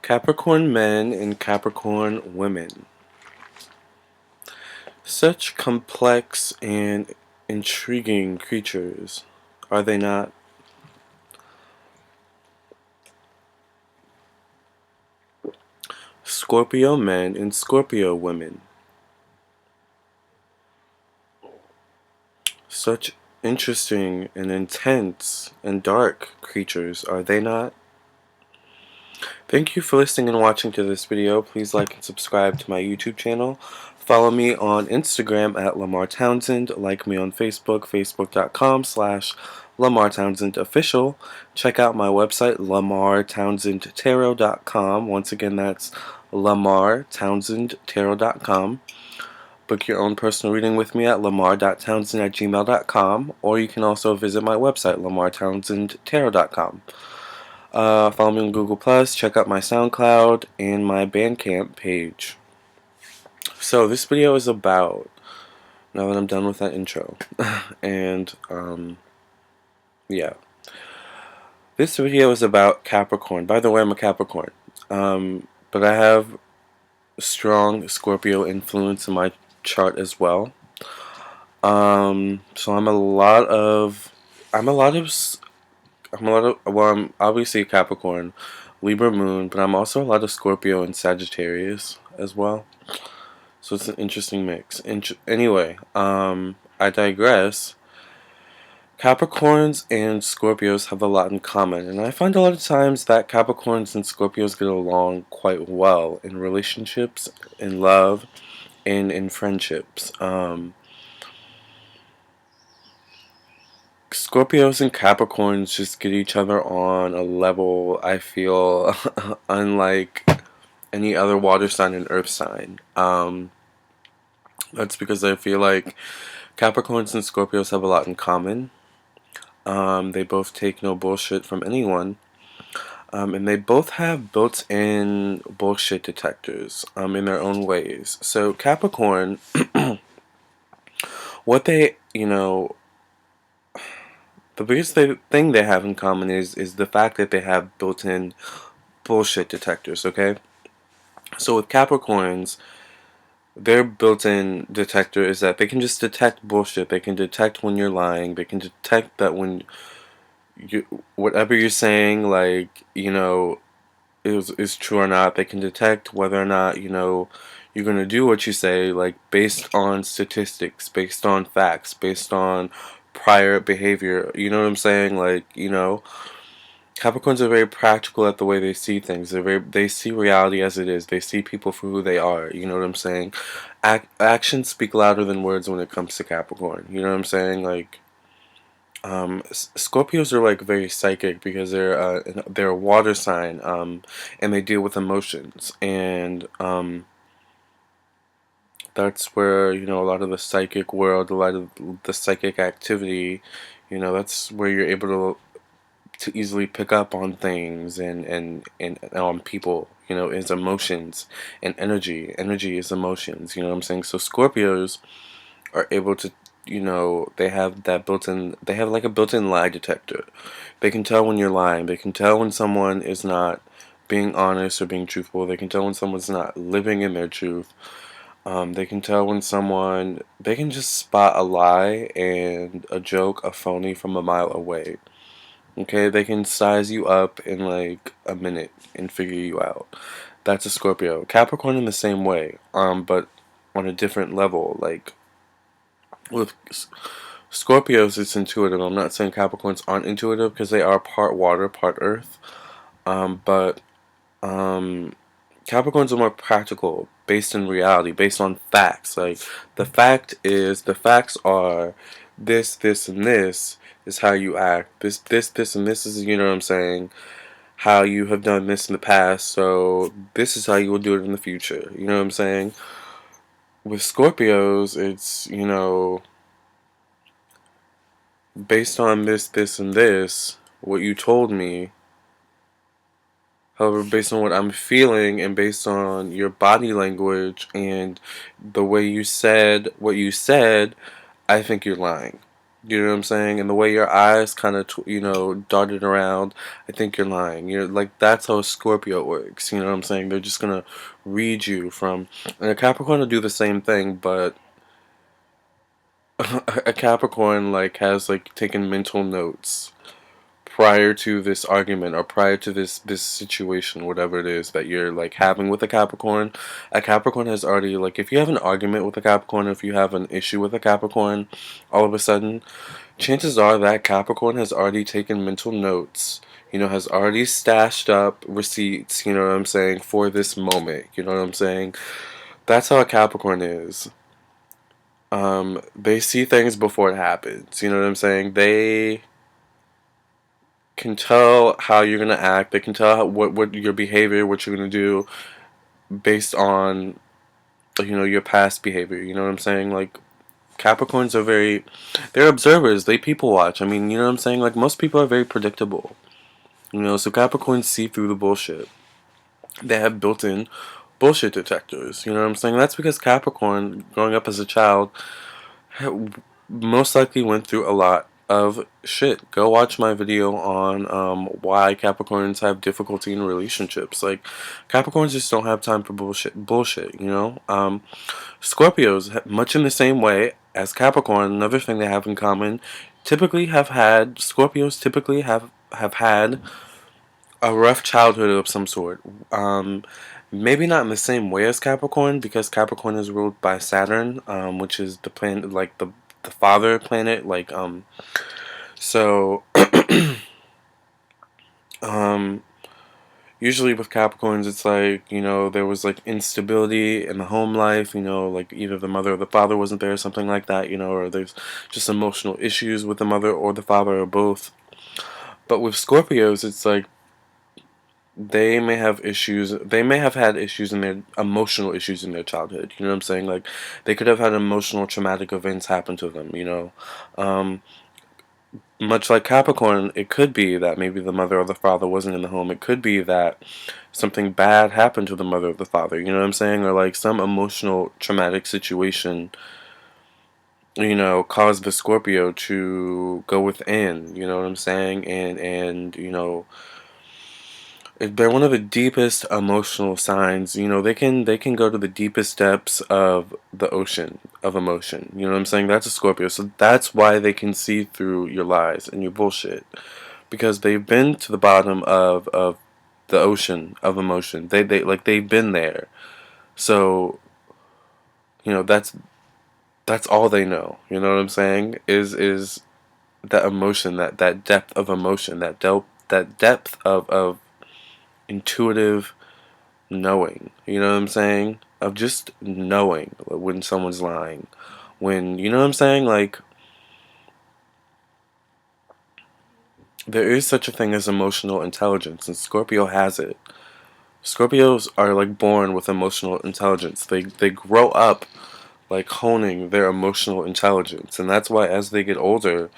Capricorn men and Capricorn women. Such complex and intriguing creatures, are they not? Scorpio men and Scorpio women. Such interesting and intense and dark creatures, are they not? Thank you for listening and watching to this video. Please like and subscribe to my YouTube channel. Follow me on Instagram at Lamar Townsend. Like me on Facebook, facebook.com/Lamar Townsend Official. Check out my website, lamartownsendtarot.com. Once again, that's lamartownsendtarot.com. Book your own personal reading with me at lamar.townsend@gmail.com, or you can also visit my website, lamartownsendtarot.com. Follow me on Google+, check out my SoundCloud, and my Bandcamp page. So this video is about, now that I'm done with that intro, and, yeah. This video is about Capricorn. By the way, I'm a Capricorn. But I have strong Scorpio influence in my chart as well. So I'm obviously a Capricorn, Libra moon, but I'm also a lot of Scorpio and Sagittarius as well. So it's an interesting mix. Anyway, I digress. Capricorns and Scorpios have a lot in common, and I find a lot of times that Capricorns and Scorpios get along quite well in relationships, in love, and in friendships. Scorpios and Capricorns just get each other on a level, I feel, unlike any other water sign and earth sign. That's because I feel like Capricorns and Scorpios have a lot in common. They both take no bullshit from anyone. And they both have built-in bullshit detectors in their own ways. So Capricorn, what they, the biggest thing they have in common is the fact that they have built-in bullshit detectors, okay? So with Capricorns, their built-in detector is that they can just detect bullshit. They can detect when you're lying. They can detect that when whatever you're saying, like, is true or not. They can detect whether or not, you're going to do what you say, like, based on statistics, based on facts, based on prior behavior. You know what I'm saying? Like, Capricorns are very practical at the way they see things. They see reality as it is. They see people for who they are. You know what I'm saying? Actions speak louder than words when it comes to Capricorn. You know what I'm saying? Like, Scorpios are like very psychic because they're a water sign, and they deal with emotions, and that's where a lot of the psychic world, a lot of the psychic activity, that's where you're able to easily pick up on things and on people, is emotions and energy. Energy is emotions, you know what I'm saying? So Scorpios are able to, they have like a built-in lie detector. They can tell when you're lying. They can tell when someone is not being honest or being truthful. They can tell when someone's not living in their truth. They can tell when they can just spot a lie and a joke, a phony from a mile away. Okay, they can size you up in like a minute and figure you out. That's a Scorpio. Capricorn in the same way, but on a different level. Like, with Scorpios, it's intuitive. I'm not saying Capricorns aren't intuitive because they are part water, part earth. But Capricorns are more practical, based in reality, based on facts. Like, the facts are this, and this is how you act. This, and this is, what I'm saying, how you have done this in the past, so this is how you will do it in the future. You know what I'm saying? With Scorpios, it's, based on this, and this, what you told me. However, based on what I'm feeling and based on your body language and the way you said what you said, I think you're lying. You know what I'm saying? And the way your eyes kind of, you know, darted around, I think you're lying. You're like, that's how a Scorpio works. You know what I'm saying? They're just gonna read you from, and a Capricorn will do the same thing, but a Capricorn like has like taken mental notes prior to this argument or prior to this situation, whatever it is that you're like having with a Capricorn has already, like, if you have an argument with a Capricorn, if you have an issue with a Capricorn, all of a sudden chances are that Capricorn has already taken mental notes, you know, has already stashed up receipts, you know what I'm saying, for this moment, you know what I'm saying. That's how a Capricorn is. They see things before it happens, you know what I'm saying. They can tell how you're gonna act. They can tell what your behavior, what you're gonna do, based on, you know, your past behavior. You know what I'm saying? Like, Capricorns are they're observers. They people watch. I mean, you know what I'm saying? Like, most people are very predictable. You know, so Capricorns see through the bullshit. They have built-in bullshit detectors. You know what I'm saying? That's because Capricorn, growing up as a child, most likely went through a lot of shit. Go watch my video on why Capricorns have difficulty in relationships. Like, Capricorns just don't have time for bullshit, you know? Scorpios, much in the same way as Capricorn, another thing they have in common, Scorpios typically have had a rough childhood of some sort. Um, Maybe not in the same way as Capricorn, because Capricorn is ruled by Saturn, which is the planet, like the father planet. Like, so um, usually with Capricorns, it's like, you know, there was like instability in the home life. You know, like either the mother or the father wasn't there, or something like that. You know, or there's just emotional issues with the mother or the father or both. But with Scorpios, it's like they may have issues. They may have had issues in their emotional issues in their childhood. You know what I'm saying? Like, they could have had emotional traumatic events happen to them. You know, um, much like Capricorn, it could be that maybe the mother or the father wasn't in the home. It could be that something bad happened to the mother or the father. You know what I'm saying? Or like some emotional traumatic situation, you know, caused the Scorpio to go within. You know what I'm saying? And you know, they're one of the deepest emotional signs. You know, they can go to the deepest depths of the ocean of emotion. You know what I'm saying? That's a Scorpio. So that's why they can see through your lies and your bullshit. Because they've been to the bottom of the ocean of emotion. They've been there. So, you know, that's all they know. You know what I'm saying? Is that emotion, that depth of emotion, that depth of intuitive knowing, you know what I'm saying? Of just knowing when someone's lying. When, you know what I'm saying? Like, there is such a thing as emotional intelligence, and Scorpio has it. Scorpios are like born with emotional intelligence. They grow up like honing their emotional intelligence, and that's why as they get older,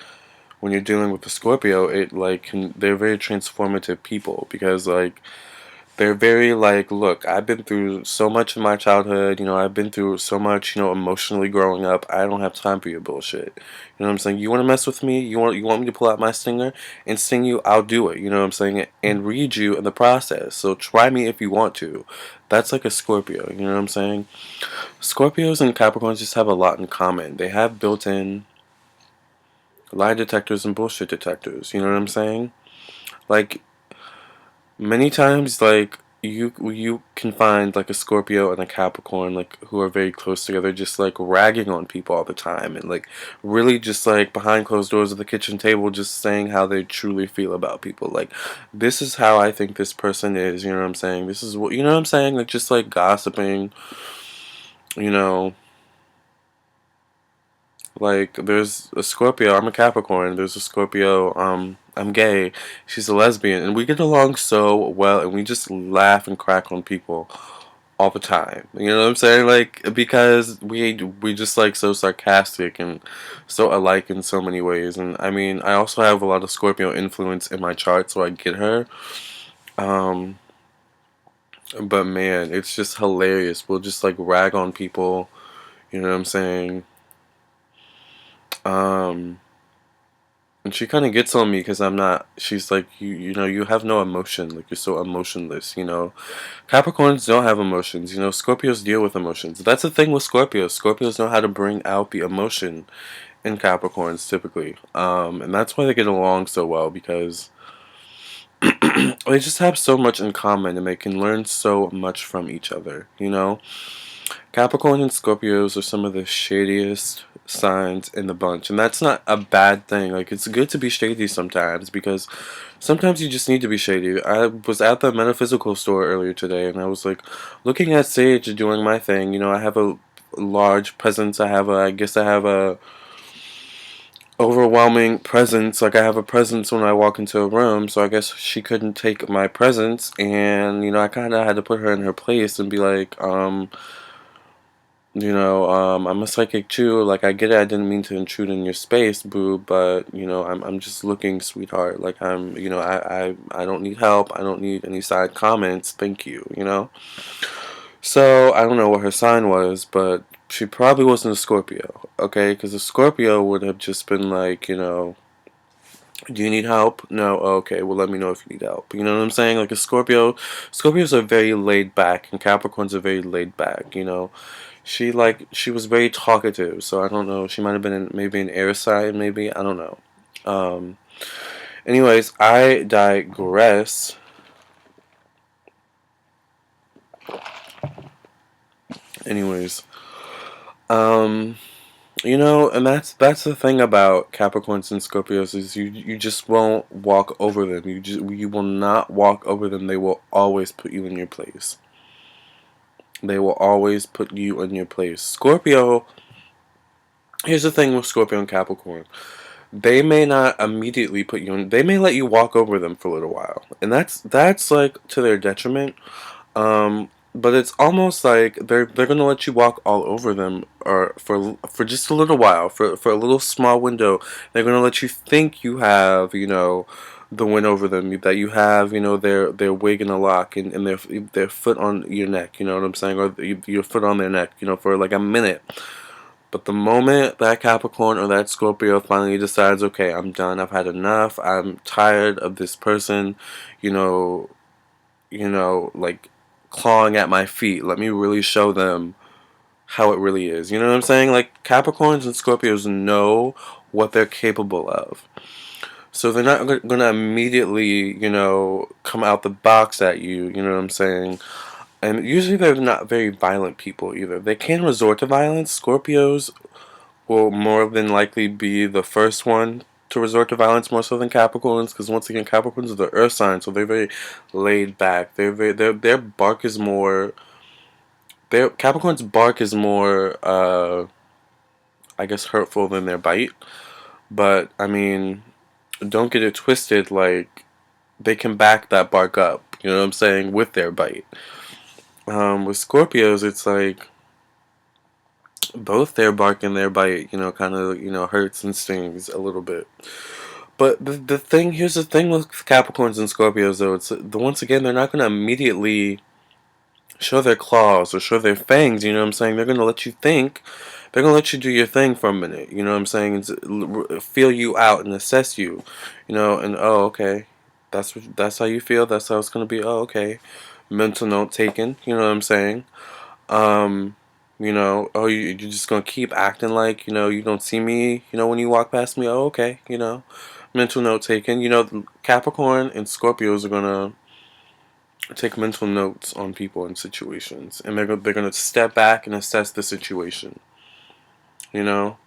when you're dealing with the Scorpio, they're very transformative people, because like they're very like, look, I've been through so much in my childhood, you know, I've been through so much, you know, emotionally growing up. I don't have time for your bullshit. You know what I'm saying? You want to mess with me? You want me to pull out my stinger and sting you? I'll do it. You know what I'm saying? And read you in the process. So try me if you want to. That's like a Scorpio. You know what I'm saying? Scorpios and Capricorns just have a lot in common. They have built-in lie detectors and bullshit detectors. You know what I'm saying? Like, many times, like, you can find like a Scorpio and a Capricorn, like, who are very close together, just like ragging on people all the time, and like really just like behind closed doors at the kitchen table, just saying how they truly feel about people. Like, this is how I think this person is. You know what I'm saying? This is what, you know what I'm saying? Like, just like gossiping. You know, like, there's a Scorpio. I'm a Capricorn. There's a Scorpio. I'm gay. She's a lesbian, and we get along so well, and we just laugh and crack on people all the time. You know what I'm saying? Like, because we just like so sarcastic and so alike in so many ways. And I mean, I also have a lot of Scorpio influence in my chart, so I get her. Um, but man, it's just hilarious. We'll just like rag on people. You know what I'm saying? Um. And she kind of gets on me because I'm not. She's like, you know, you have no emotion. Like you're so emotionless. You know, Capricorns don't have emotions. You know, Scorpios deal with emotions. That's the thing with Scorpios. Scorpios know how to bring out the emotion in Capricorns typically, and that's why they get along so well because they just have so much in common and they can learn so much from each other. You know, Capricorn and Scorpios are some of the shadiest signs in the bunch, and that's not a bad thing. Like, it's good to be shady sometimes because sometimes you just need to be shady. I was at the metaphysical store earlier today, and I was like looking at Sage doing my thing. You know, I have a large presence. I guess I have a overwhelming presence. Like, I have a presence when I walk into a room, so I guess she couldn't take my presence, and you know, I kind of had to put her in her place and be like, I'm a psychic too. Like, I get it. I didn't mean to intrude in your space, boo. But you know, I'm just looking, sweetheart. Like, I don't need help. I don't need any side comments. Thank you. You know. So I don't know what her sign was, but she probably wasn't a Scorpio. Okay, because a Scorpio would have just been like, you know, do you need help? No. Okay. Well, let me know if you need help. You know what I'm saying? Like a Scorpio, Scorpios are very laid back, and Capricorns are very laid back. You know, she was very talkative, so I don't know. She might have been maybe an air sign, maybe I don't know. Um. Anyways, I digress. Anyways, um, you know, and that's the thing about Capricorns and Scorpios is you just won't walk over them. You will not walk over them. They will always put you in your place. They will always put you in your place. Scorpio, here's the thing with Scorpio and Capricorn. They may not immediately put you in. They may let you walk over them for a little while, and that's like to their detriment. But it's almost like they're gonna let you walk all over them, or for just a little while, for a little small window. They're gonna let you think you have, you know, the win over them. That you have, you know, their wig in a lock and their foot on your neck. You know what I'm saying, or your foot on their neck. You know, for like a minute. But the moment that Capricorn or that Scorpio finally decides, okay, I'm done. I've had enough. I'm tired of this person. You know, like clawing at my feet. Let me really show them how it really is. You know what I'm saying? Like Capricorns and Scorpios know what they're capable of. So they're not going to immediately, you know, come out the box at you. You know what I'm saying? And usually they're not very violent people either. They can resort to violence. Scorpios will more than likely be the first one to resort to violence more so than Capricorns, because once again, Capricorns are the Earth sign, so they're very laid back. Their bark is more. Their Capricorn's bark is more, I guess, hurtful than their bite. But I mean, don't get it twisted. Like they can back that bark up. You know what I'm saying, with their bite. With Scorpios, it's like both their bark and their bite, you know, kind of, you know, hurts and stings a little bit. But the thing, here's the thing with Capricorns and Scorpios, though. It's once again, they're not going to immediately show their claws or show their fangs. You know what I'm saying? They're going to let you think. They're going to let you do your thing for a minute. You know what I'm saying? It's, feel you out and assess you. You know, and oh, okay, that's how you feel. That's how it's going to be. Oh, okay. Mental note taken. You know what I'm saying? Um, oh, you're just gonna keep acting like, you know, you don't see me, you know, when you walk past me. Oh, okay, you know, mental note taken. You know, Capricorn and Scorpios are gonna take mental notes on people and situations, and they're gonna step back and assess the situation, you know,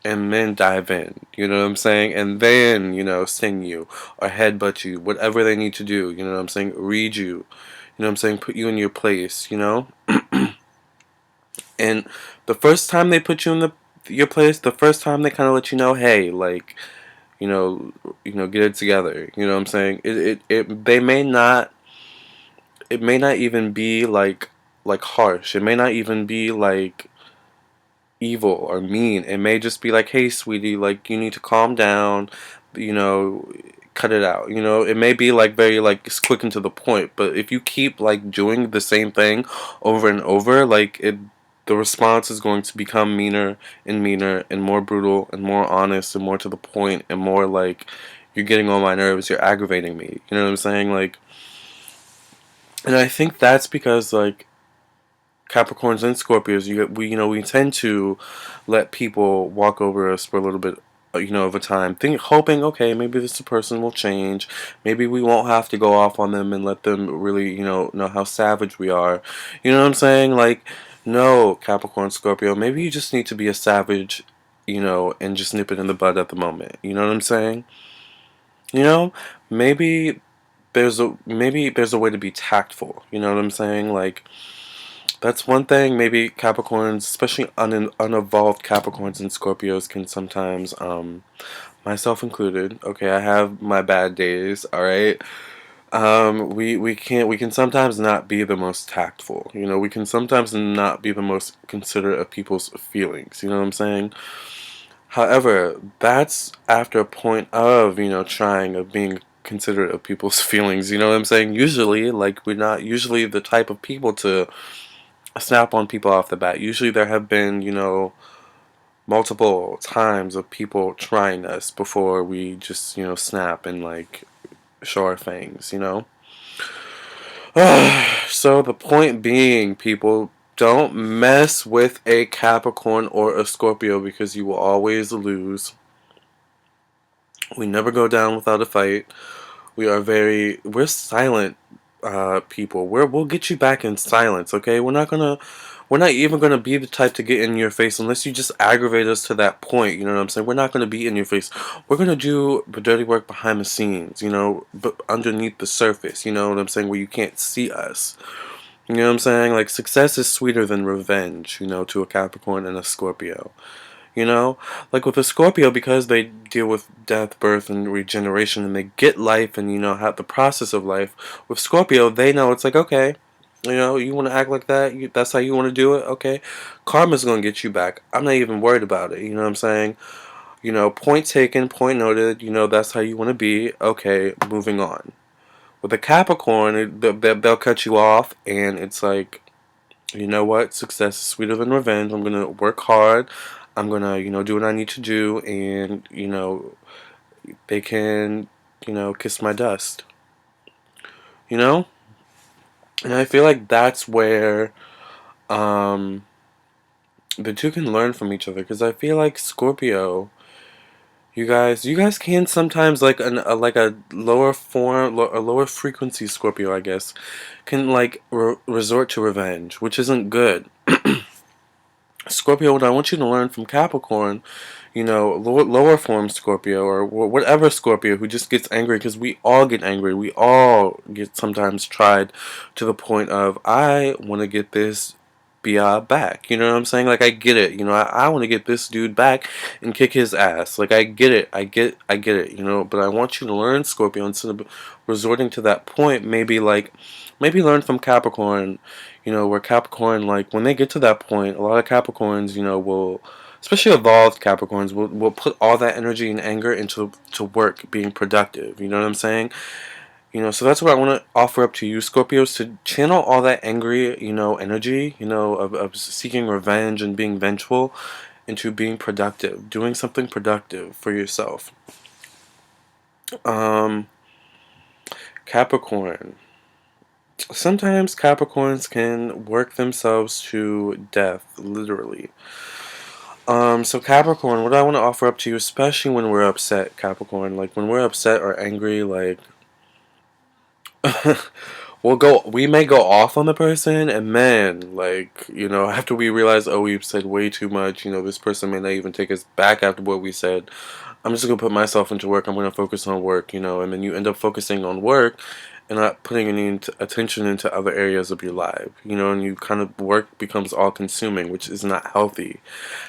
and then dive in. You know what I'm saying? And then, you know, sting you or headbutt you, whatever they need to do. You know what I'm saying? Read you. You know what I'm saying? Put you in your place. You know. And the first time they put you in your place, the first time they kind of let you know, hey, like, get it together. You know what I'm saying? They may not. It may not even be like harsh. It may not even be like evil or mean. It may just be like, hey, sweetie, like you need to calm down. You know, cut it out. You know, it may be like very like quick and to the point. But if you keep like doing the same thing over and over, like the response is going to become meaner and more brutal and more honest and more to the point and more like, you're getting on my nerves, you're aggravating me. You know what I'm saying? Like, and I think that's because like Capricorns and Scorpios, we tend to let people walk over us for a little bit, of a time, hoping, okay, maybe this person will change, maybe we won't have to go off on them and let them really, know how savage we are. You know what I'm saying? Like, no, Capricorn, Scorpio, maybe you just need to be a savage, and just nip it in the bud at the moment. You know what I'm saying? You know, maybe there's a way to be tactful. You know what I'm saying? Like, that's one thing maybe Capricorns, especially unevolved Capricorns and Scorpios, can sometimes, myself included. Okay, I have my bad days. All right. We can sometimes not be the most tactful. We can sometimes not be the most considerate of people's feelings. You know what I'm saying? However, that's after a point of trying of being considerate of people's feelings. You know what I'm saying? Usually, like, we're not usually the type of people to snap on people off the bat. Usually there have been, multiple times of people trying us before we just, snap and like show our fangs. So the point being, people, don't mess with a Capricorn or a Scorpio because you will always lose. We never go down without a fight. We're silent people. We'll get you back in silence, okay? We're not even gonna be the type to get in your face unless you just aggravate us to that point. You know what I'm saying? We're not gonna be in your face. We're gonna do the dirty work behind the scenes, but underneath the surface. You know what I'm saying? Where you can't see us. You know what I'm saying? Like, success is sweeter than revenge. To a Capricorn and a Scorpio. You know, like with a Scorpio, because they deal with death, birth, and regeneration, and they get life and have the process of life. With Scorpio, they know it's like, okay, you want to act like that. That's how you want to do it. Okay, karma's gonna get you back. I'm not even worried about it. You know what I'm saying? Point taken, point noted. That's how you want to be. Okay, moving on. With a Capricorn, they'll cut you off, and it's like, you know what? Success is sweeter than revenge. I'm gonna work hard. I'm gonna, do what I need to do, and they can, kiss my dust. You know, and I feel like that's where um, the two can learn from each other. Because I feel like Scorpio, you guys can sometimes like a lower form, a lower frequency Scorpio, I guess, can like resort to revenge, which isn't good. Scorpio, what I want you to learn from Capricorn, lower form Scorpio or whatever Scorpio who just gets angry, because we all get angry. We all get sometimes tried to the point of, I want to get this BR back. You know what I'm saying? Like, I get it. I want to get this dude back and kick his ass. Like, I get it. I get it. But I want you to learn, Scorpio, instead of resorting to that point, maybe learn from Capricorn. Where Capricorn, like, when they get to that point, a lot of Capricorns, will, especially evolved Capricorns, will put all that energy and anger into work, being productive. You know what I'm saying? So that's what I want to offer up to you, Scorpios, to channel all that angry, energy, of seeking revenge and being vengeful, into being productive, doing something productive for yourself. Um, Capricorn. Sometimes Capricorns can work themselves to death, literally. So Capricorn, what I want to offer up to you, especially when we're upset, Capricorn, like when we're upset or angry, like we may go off on the person, and man, like, after we realize, oh, we've said way too much, this person may not even take us back after what we said. I'm just gonna put myself into work. I'm gonna focus on work, and then you end up focusing on work and not putting any attention into other areas of your life, and you kind of, work becomes all consuming, which is not healthy,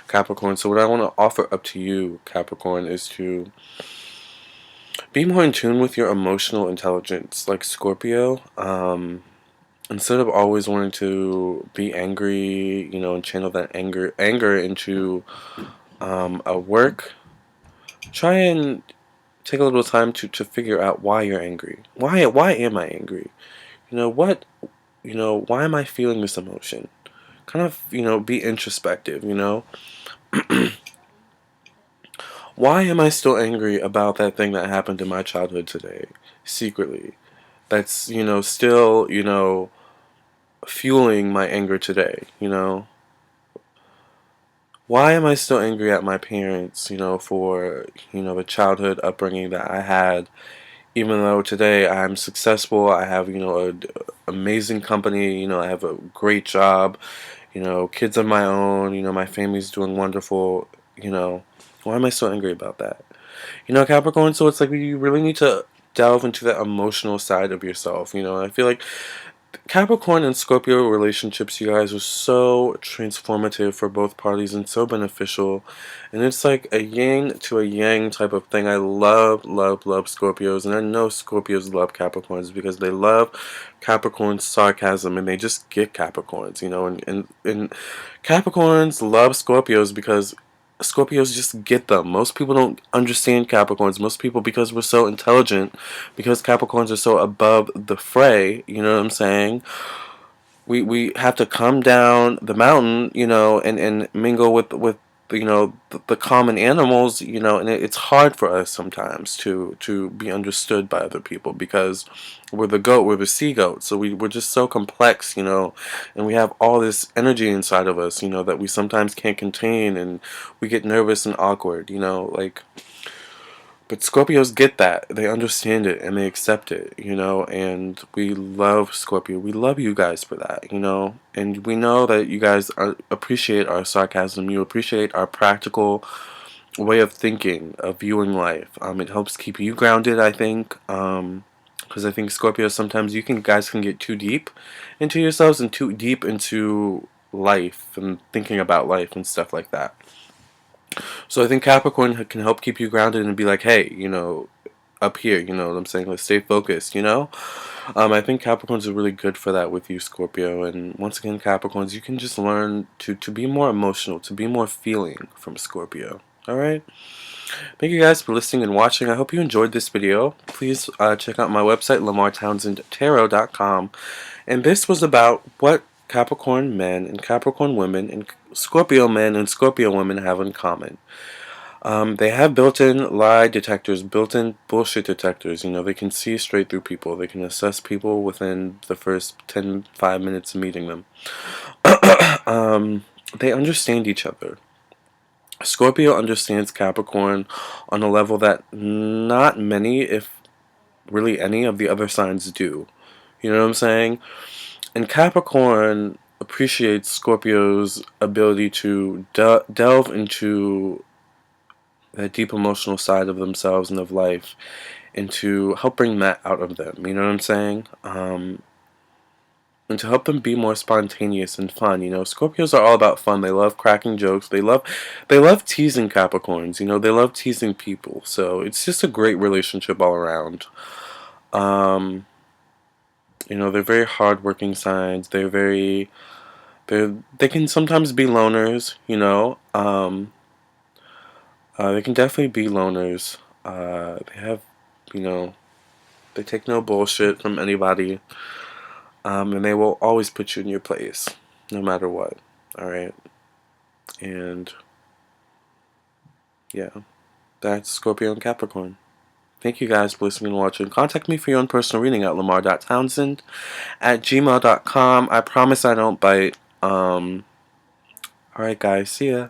Capricorn. So what I want to offer up to you, Capricorn, is to be more in tune with your emotional intelligence, like Scorpio. Instead of always wanting to be angry, and channel that anger into a work, try and take a little time to figure out why you're angry. Why am I angry? Why am I feeling this emotion? kind of, be introspective, Why am I still angry about that thing that happened in my childhood today, secretly? That's, still, fueling my anger today, Why am I still angry at my parents, for, the childhood upbringing that I had, even though today I'm successful, I have, an amazing company, I have a great job, kids of my own, my family's doing wonderful, why am I so angry about that? Capricorn, so it's like you really need to delve into that emotional side of yourself, I feel like Capricorn and Scorpio relationships, you guys, are so transformative for both parties and so beneficial. And it's like a yin to a yang type of thing. I love, love, love Scorpios. And I know Scorpios love Capricorns because they love Capricorn's sarcasm and they just get Capricorns, and Capricorns love Scorpios because Scorpios just get them. Most people don't understand Capricorns. Most people, because we're so intelligent, because Capricorns are so above the fray, you know what I'm saying? We have to come down the mountain, and mingle with the common animals, and it's hard for us sometimes to be understood by other people because we're the goat, we're the sea goat, so we're just so complex, and we have all this energy inside of us, that we sometimes can't contain, and we get nervous and awkward, like. But Scorpios get that. They understand it and they accept it, and we love Scorpio. We love you guys for that, and we know that you guys appreciate our sarcasm. You appreciate our practical way of thinking, of viewing life. It helps keep you grounded, I think, because I think Scorpios, sometimes guys can get too deep into yourselves and too deep into life and thinking about life and stuff like that. So I think Capricorn can help keep you grounded and be like, hey, up here, you know what I'm saying? Let's stay focused, I think Capricorns are really good for that with you, Scorpio. And once again, Capricorns, you can just learn to be more emotional, to be more feeling from Scorpio. Alright? Thank you guys for listening and watching. I hope you enjoyed this video. Please check out my website, LamarTownsendTarot.com. And this was about what Capricorn men and Capricorn women and Scorpio men and Scorpio women have in common. They have built-in lie detectors, built-in bullshit detectors. They can see straight through people. They can assess people within the first 5 minutes of meeting them. They understand each other. Scorpio understands Capricorn on a level that not many, if really any, of the other signs do. You know what I'm saying? And Capricorn appreciates Scorpio's ability to delve into that deep emotional side of themselves and of life and to help bring that out of them. You know what I'm saying? And to help them be more spontaneous and fun. Scorpios are all about fun. They love cracking jokes. They love teasing Capricorns. They love teasing people. So it's just a great relationship all around. They're very hardworking signs. They can sometimes be loners. They can definitely be loners. They have, they take no bullshit from anybody. And they will always put you in your place, no matter what. Alright? And, yeah. That's Scorpio and Capricorn. Thank you guys for listening and watching. Contact me for your own personal reading at lamar.townsend@gmail.com. I promise I don't bite. Alright guys, see ya.